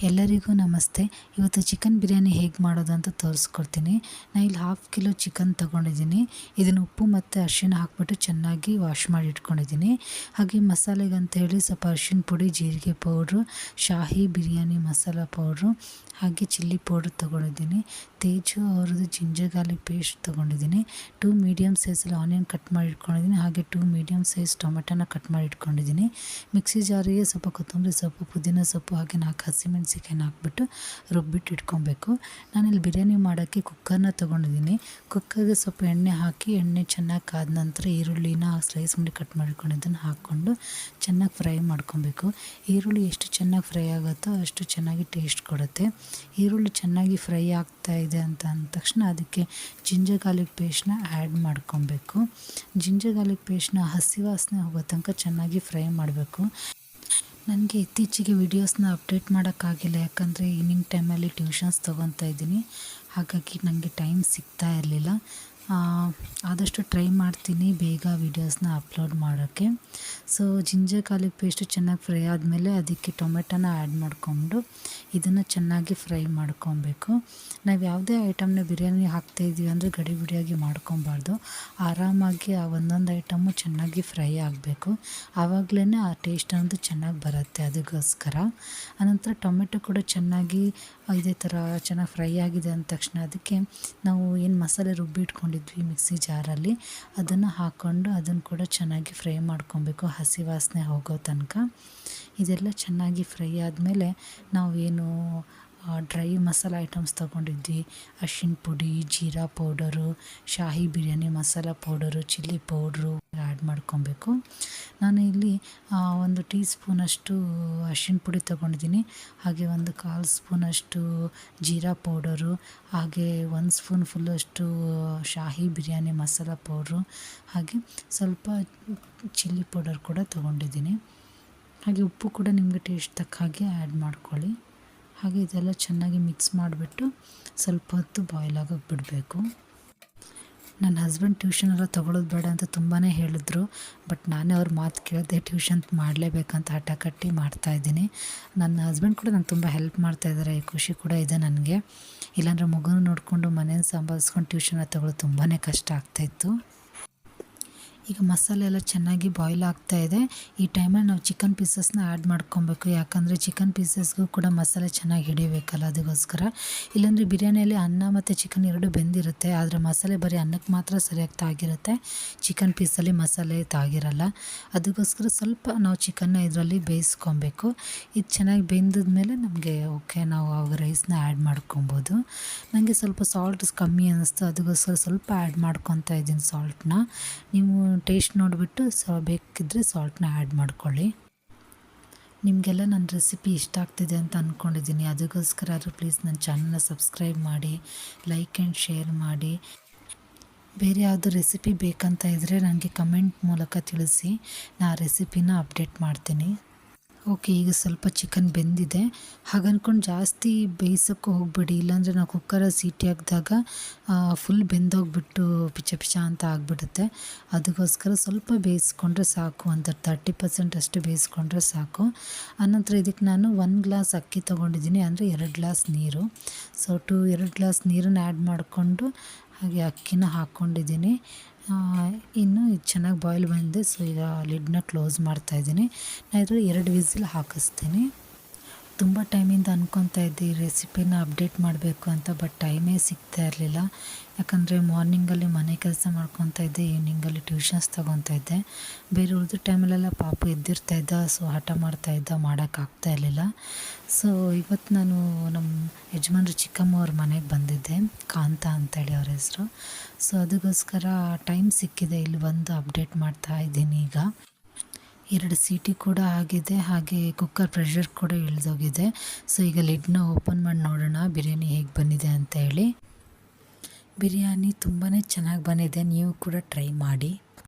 ಎಲ್ಲರಿಗೂ ನಮಸ್ತೆ. ಇವತ್ತು ಚಿಕನ್ ಬಿರಿಯಾನಿ ಹೇಗೆ ಮಾಡೋದು ಅಂತ ತೋರಿಸ್ಕೊಡ್ತೀನಿ. ನಾನು ಇಲ್ಲಿ 1/2 ಕಿಲೋ ಚಿಕನ್ ತೊಗೊಂಡಿದ್ದೀನಿ. ಇದನ್ನು ಉಪ್ಪು ಮತ್ತು ಅರಿಶಿಣ ಹಾಕ್ಬಿಟ್ಟು ಚೆನ್ನಾಗಿ ವಾಶ್ ಮಾಡಿ ಇಟ್ಕೊಂಡಿದ್ದೀನಿ. ಹಾಗೆ ಮಸಾಲೆಗಂತೇಳಿ ಸ್ವಲ್ಪ ಅರಿಶಿಣ ಪುಡಿ, ಜೀರಿಗೆ ಪೌಡ್ರು, ಶಾಹಿ ಬಿರಿಯಾನಿ ಮಸಾಲ ಪೌಡ್ರು, ಹಾಗೆ ಚಿಲ್ಲಿ ಪೌಡ್ರ್ ತೊಗೊಂಡಿದ್ದೀನಿ. ತೇಜು ಅವ್ರದ್ದು ಜಿಂಜರ್ ಗಾರ್ಲಿಕ್ ಪೇಸ್ಟ್ ತೊಗೊಂಡಿದ್ದೀನಿ. 2 ಮೀಡಿಯಮ್ ಸೈಜಲ್ಲಿ ಆನಿಯನ್ ಕಟ್ ಮಾಡಿ ಇಟ್ಕೊಂಡಿದ್ದೀನಿ. ಹಾಗೆ 2 ಮೀಡಿಯಮ್ ಸೈಜ್ ಟೊಮೆಟೊನ ಕಟ್ ಮಾಡಿ ಇಟ್ಕೊಂಡಿದ್ದೀನಿ. ಮಿಕ್ಸಿ ಜಾರಿಗೆ ಸ್ವಲ್ಪ ಕೊತ್ತಂಬರಿ ಸೊಪ್ಪು, ಪುದೀನ ಸೊಪ್ಪು, ಹಾಗೆ 4 ಹಸಿಮೆಣಸಿಕಾಯಿನ ಹಾಕ್ಬಿಟ್ಟು ರುಬ್ಬಿಟ್ಟು ಇಟ್ಕೊಬೇಕು. ನಾನಿಲ್ಲಿ ಬಿರಿಯಾನಿ ಮಾಡೋಕ್ಕೆ ಕುಕ್ಕರ್ನ ತೊಗೊಂಡಿದ್ದೀನಿ. ಕುಕ್ಕರ್ಗೆ ಸ್ವಲ್ಪ ಎಣ್ಣೆ ಹಾಕಿ, ಎಣ್ಣೆ ಚೆನ್ನಾಗಿ ಕಾದ ನಂತರ ಈರುಳ್ಳಿನ ಸ್ಲೈಸ್ ಮಾಡಿ ಕಟ್ ಮಾಡಿಕೊಂಡಿದ್ದನ್ನು ಹಾಕ್ಕೊಂಡು ಚೆನ್ನಾಗಿ ಫ್ರೈ ಮಾಡ್ಕೊಬೇಕು. ಈರುಳ್ಳಿ ಎಷ್ಟು ಚೆನ್ನಾಗಿ ಫ್ರೈ ಆಗುತ್ತೋ ಅಷ್ಟು ಚೆನ್ನಾಗಿ ಟೇಸ್ಟ್ ಕೊಡುತ್ತೆ. ಈರುಳ್ಳಿ ಚೆನ್ನಾಗಿ ಫ್ರೈ ಆಗ್ತಾ ಇದೆ ಅಂತ ಅಂದ ತಕ್ಷಣ ಅದಕ್ಕೆ ಜಿಂಜರ್ ಗಾರ್ಲಿಕ್ ಪೇಸ್ಟ್ನ ಆ್ಯಡ್ ಮಾಡ್ಕೊಬೇಕು. ಜಿಂಜರ್ ಗಾರ್ಲಿಕ್ ಪೇಸ್ಟ್ನ ಹಸಿ ವಾಸನೆ ಹೋಗೋ ತನಕ ಚೆನ್ನಾಗಿ ಫ್ರೈ ಮಾಡಬೇಕು. ನನಗೆ ಇತ್ತೀಚೆಗೆ ವೀಡಿಯೋಸ್ನ ಅಪ್ಡೇಟ್ ಮಾಡೋಕ್ಕಾಗಿಲ್ಲ, ಯಾಕಂದರೆ ಈವ್ನಿಂಗ್ ಟೈಮಲ್ಲಿ ಟ್ಯೂಷನ್ಸ್ ತೊಗೊತಾ ಇದ್ದೀನಿ. ಹಾಗಾಗಿ ನನಗೆ ಟೈಮ್ ಸಿಗ್ತಾ ಇರಲಿಲ್ಲ. ಆದಷ್ಟು ಟ್ರೈ ಮಾಡ್ತೀನಿ ಬೇಗ ವೀಡಿಯೋಸ್ನ ಅಪ್ಲೋಡ್ ಮಾಡೋಕ್ಕೆ. ಸೊ ಜಿಂಜರ್ ಗಾರ್ಲಿಕ್ ಪೇಸ್ಟು ಚೆನ್ನಾಗಿ ಫ್ರೈ ಆದಮೇಲೆ ಅದಕ್ಕೆ ಟೊಮೆಟೊನ ಆ್ಯಡ್ ಮಾಡಿಕೊಂಡು ಇದನ್ನು ಚೆನ್ನಾಗಿ ಫ್ರೈ ಮಾಡ್ಕೊಬೇಕು. ನಾವು ಯಾವುದೇ ಐಟಮ್ನ ಬಿರಿಯಾನಿ ಹಾಕ್ತಾಯಿದ್ದೀವಿ ಅಂದರೆ ಗಡಿಬಿಡಿಯಾಗಿ ಮಾಡ್ಕೊಬಾರ್ದು. ಆರಾಮಾಗಿ ಆ ಒಂದೊಂದು ಐಟಮು ಚೆನ್ನಾಗಿ ಫ್ರೈ ಆಗಬೇಕು. ಆವಾಗಲೇ ಆ ಟೇಸ್ಟ್ ಅನ್ನೋದು ಚೆನ್ನಾಗಿ ಬರುತ್ತೆ. ಅದಕ್ಕೋಸ್ಕರ ಆನಂತರ ಟೊಮೆಟೊ ಕೂಡ ಚೆನ್ನಾಗಿ ಇದೇ ಥರ ಚೆನ್ನಾಗಿ ಫ್ರೈ ಆಗಿದೆ ಅಂದ ತಕ್ಷಣ ಅದಕ್ಕೆ ನಾವು ಏನು ಮಸಾಲೆ ರುಬ್ಬಿಟ್ಕೊಂಡಿದ್ವಿ ಮಿಕ್ಸಿ ಜಾರಲ್ಲಿ ಅದನ್ನು ಹಾಕ್ಕೊಂಡು ಅದನ್ನು ಕೂಡ ಚೆನ್ನಾಗಿ ಫ್ರೈ ಮಾಡ್ಕೊಬೇಕು, ಹಸಿ ವಾಸನೆ ಹೋಗೋ ತನಕ. ಇದೆಲ್ಲ ಚೆನ್ನಾಗಿ ಫ್ರೈ ಆದಮೇಲೆ ನಾವೇನು ಡ್ರೈ ಮಸಾಲ ಐಟಮ್ಸ್ ತೊಗೊಂಡಿದ್ವಿ, ಅರಿಶಿಣ ಪುಡಿ, ಜೀರಾ ಪೌಡರು, ಶಾಹಿ biryani masala powder, chilli powder add ಮಾಡ್ಕೊಬೇಕು. ನಾನು ಇಲ್ಲಿ 1 ಟೀ ಸ್ಪೂನಷ್ಟು ಅರಿಶಿಣ ಪುಡಿ ತೊಗೊಂಡಿದ್ದೀನಿ. ಹಾಗೆ 1/4 ಸ್ಪೂನಷ್ಟು ಜೀರಾ ಪೌಡರು, ಹಾಗೆ 1 ಸ್ಪೂನ್ ಫುಲ್ಲಷ್ಟು ಶಾಹಿ ಬಿರಿಯಾನಿ ಮಸಾಲ ಪೌಡ್ರು, ಹಾಗೆ ಸ್ವಲ್ಪ ಚಿಲ್ಲಿ ಪೌಡರ್ ಕೂಡ ತೊಗೊಂಡಿದ್ದೀನಿ. ಹಾಗೆ ಉಪ್ಪು ಕೂಡ ನಿಮಗೆ ಟೇಸ್ಟ್ ತಕ್ಕ ಹಾಗೆ ಆ್ಯಡ್ ಮಾಡ್ಕೊಳ್ಳಿ. ಹಾಗೆ ಇದೆಲ್ಲ ಚೆನ್ನಾಗಿ ಮಿಕ್ಸ್ ಮಾಡಿಬಿಟ್ಟು ಸ್ವಲ್ಪ ಹೊತ್ತು ಬಾಯ್ಲ್ ಆಗೋಕ್ಕೆ ಬಿಡಬೇಕು. ನನ್ನ ಹಸ್ಬೆಂಡ್ ಟ್ಯೂಷನೆಲ್ಲ ತೊಗೊಳೋದು ಬೇಡ ಅಂತ ತುಂಬಾ ಹೇಳಿದ್ರು. ಬಟ್ ನಾನೇ ಅವ್ರ ಮಾತು ಕೇಳದೆ ಟ್ಯೂಷನ್ ಮಾಡಲೇಬೇಕಂತ ಹಠ ಕಟ್ಟಿ ಮಾಡ್ತಾಯಿದ್ದೀನಿ. ನನ್ನ ಹಸ್ಬೆಂಡ್ ಕೂಡ ನಂಗೆ ತುಂಬ ಹೆಲ್ಪ್ ಮಾಡ್ತಾಯಿದ್ದಾರೆ. ಖುಷಿ ಕೂಡ ಇದೆ ನನಗೆ. ಇಲ್ಲಾಂದರೆ ಮಗುನ ನೋಡಿಕೊಂಡು ಮನೇನ ಸಂಭಾಳಿಸ್ಕೊಂಡು ಟ್ಯೂಷನ್ ತೊಗೊಳ್ಳೋದು ತುಂಬಾ ಕಷ್ಟ ಆಗ್ತಾಯಿತ್ತು. ಈಗ ಮಸಾಲೆ ಎಲ್ಲ ಚೆನ್ನಾಗಿ ಬಾಯ್ಲ್ ಆಗ್ತಾಯಿದೆ. ಈ ಟೈಮಲ್ಲಿ ನಾವು ಚಿಕನ್ ಪೀಸಸ್ನ ಆ್ಯಡ್ ಮಾಡ್ಕೊಬೇಕು, ಯಾಕಂದರೆ ಚಿಕನ್ ಪೀಸಸ್ಗೂ ಕೂಡ ಮಸಾಲೆ ಚೆನ್ನಾಗಿ ಹಿಡಿಬೇಕಲ್ಲ, ಅದಕ್ಕೋಸ್ಕರ. ಇಲ್ಲಾಂದರೆ ಬಿರಿಯಾನಿಯಲ್ಲಿ ಅನ್ನ ಮತ್ತು ಚಿಕನ್ ಎರಡೂ ಬೆಂದಿರುತ್ತೆ, ಆದರೆ ಮಸಾಲೆ ಬರೀ ಅನ್ನಕ್ಕೆ ಮಾತ್ರ ಸರಿಯಾಗಿ ತಾಗಿರುತ್ತೆ, ಚಿಕನ್ ಪೀಸಲ್ಲಿ ಮಸಾಲೆ ತಾಗಿರಲ್ಲ. ಅದಕ್ಕೋಸ್ಕರ ಸ್ವಲ್ಪ ನಾವು ಚಿಕನ್ನ ಇದರಲ್ಲಿ ಬೇಯಿಸ್ಕೊಬೇಕು. ಇದು ಚೆನ್ನಾಗಿ ಬೆಂದಿದ್ಮೇಲೆ ನಮಗೆ ಓಕೆ, ನಾವು ಆವಾಗ ರೈಸ್ನ ಆ್ಯಡ್ ಮಾಡ್ಕೊಬೋದು. ನನಗೆ ಸ್ವಲ್ಪ ಸಾಲ್ಟ್ ಕಮ್ಮಿ ಅನ್ನಿಸ್ತು, ಅದಕ್ಕೋಸ್ಕರ ಸ್ವಲ್ಪ ಆ್ಯಡ್ ಮಾಡ್ಕೊತಾ ಇದ್ದೀನಿ ಸಾಲ್ಟ್ನ. ನೀವು ಟೇಸ್ಟ್ ನೋಡಿಬಿಟ್ಟು ಬೇಕಿದ್ದರೆ ಸಾಲ್ಟ್ನ ಆ್ಯಡ್ ಮಾಡ್ಕೊಳ್ಳಿ. ನಿಮಗೆಲ್ಲ ನನ್ನ ರೆಸಿಪಿ ಇಷ್ಟ ಆಗ್ತಿದೆ ಅಂತ ಅಂದ್ಕೊಂಡಿದ್ದೀನಿ. ಅದಕ್ಕೋಸ್ಕರ ಪ್ಲೀಸ್ ನನ್ನ ಚಾನಲ್ನ ಸಬ್ಸ್ಕ್ರೈಬ್ ಮಾಡಿ, ಲೈಕ್ ಆ್ಯಂಡ್ ಶೇರ್ ಮಾಡಿ. ಬೇರೆ ಯಾವುದು ರೆಸಿಪಿ ಬೇಕಂತ ಇದ್ದರೆ ನನಗೆ ಕಮೆಂಟ್ ಮೂಲಕ ತಿಳಿಸಿ, ನಾನು ಆ ರೆಸಿಪಿನ ಅಪ್ಡೇಟ್ ಮಾಡ್ತೀನಿ. ಓಕೆ, ಈಗ ಸ್ವಲ್ಪ ಚಿಕನ್ ಬೆಂದಿದೆ. ಹಾಗನ್ಕೊಂಡು ಜಾಸ್ತಿ ಬೇಯಿಸೋಕ್ಕೂ ಹೋಗಬೇಡಿ, ಇಲ್ಲಾಂದರೆ ನಾವು ಕುಕ್ಕರಲ್ಲಿ ಸೀಟಿ ಹಾಕಿದಾಗ ಫುಲ್ ಬೆಂದೋಗ್ಬಿಟ್ಟು ಪಿಚ ಪಿಚ ಅಂತ ಆಗಿಬಿಡುತ್ತೆ. ಅದಕ್ಕೋಸ್ಕರ ಸ್ವಲ್ಪ ಬೇಯಿಸ್ಕೊಂಡ್ರೆ ಸಾಕು, ಒಂದು 30% ಅಷ್ಟು ಬೇಯಿಸ್ಕೊಂಡ್ರೆ ಸಾಕು. ಆನಂತರ ಇದಕ್ಕೆ ನಾನು 1 ಗ್ಲಾಸ್ ಅಕ್ಕಿ ತೊಗೊಂಡಿದ್ದೀನಿ, ಅಂದರೆ 2 ಗ್ಲಾಸ್ ನೀರು. ಸೊ 2 ಗ್ಲಾಸ್ ನೀರನ್ನು ಆ್ಯಡ್ ಮಾಡಿಕೊಂಡು ಹಾಗೆ ಅಕ್ಕಿನ ಹಾಕ್ಕೊಂಡಿದ್ದೀನಿ. ಇನ್ನು ಇದು ಚೆನ್ನಾಗಿ ಬಾಯ್ಲ್ ಬಂದಿದೆ. ಸೊ ಈಗ ಲಿಡ್ನ ಕ್ಲೋಸ್ ಮಾಡ್ತಾಯಿದ್ದೀನಿ. ನಾನು ಇದರಲ್ಲಿ 2 ವಿಸಿಲ್ ಹಾಕಿಸ್ತೀನಿ. ತುಂಬ ಟೈಮಿಂದ ಅಂದ್ಕೊತಾ ಇದ್ದೆ ಈ ರೆಸಿಪಿನ ಅಪ್ಡೇಟ್ ಮಾಡಬೇಕು ಅಂತ, ಬಟ್ ಟೈಮೇ ಸಿಗ್ತಾ ಇರಲಿಲ್ಲ. ಯಾಕಂದರೆ ಮಾರ್ನಿಂಗಲ್ಲಿ ಮನೆ ಕೆಲಸ ಮಾಡ್ಕೊತಾ ಇದ್ದೆ, ಈವ್ನಿಂಗಲ್ಲಿ ಟ್ಯೂಷನ್ಸ್ ತೊಗೊತಾ ಇದ್ದೆ. ಬೇರೆ ಉಳಿದ ಟೈಮಲ್ಲೆಲ್ಲ ಪಾಪು ಎದ್ದಿರ್ತಾಯಿದ್ದ, ಸೊ ಹಠ ಮಾಡ್ತಾಯಿದ್ದ, ಮಾಡೋಕ್ಕಾಗ್ತಾ ಇರಲಿಲ್ಲ. ಸೊ ಇವತ್ತು ನಾನು ನಮ್ಮ ಯಜಮಾನ್ರು ಚಿಕ್ಕಮ್ಮವ್ರ ಮನೆಗೆ ಬಂದಿದ್ದೆ, ಕಾಂತ ಅಂತೇಳಿ ಅವ್ರ ಹೆಸರು. ಸೊ ಅದಕ್ಕೋಸ್ಕರ ಟೈಮ್ ಸಿಕ್ಕಿದೆ, ಇಲ್ಲಿ ಬಂದು ಅಪ್ಡೇಟ್ ಮಾಡ್ತಾ ಇದ್ದೀನಿ. ಈಗ 2 ಸೀಟಿ ಕೂಡ ಆಗಿದೆ, ಹಾಗೆ ಕುಕ್ಕರ್ ಪ್ರೆಷರ್ ಕೂಡ ಇಳಿದೋಗಿದೆ. ಸೊ ಈಗ ಲಿಡ್ನ ಓಪನ್ ಮಾಡಿ ನೋಡೋಣ ಬಿರಿಯಾನಿ ಹೇಗೆ ಬಂದಿದೆ ಅಂತ ಹೇಳಿ. ಬಿರಿಯಾನಿ ತುಂಬಾ ಚೆನ್ನಾಗಿ ಬಂದಿದೆ, ನೀವು ಕೂಡ ಟ್ರೈ ಮಾಡಿ.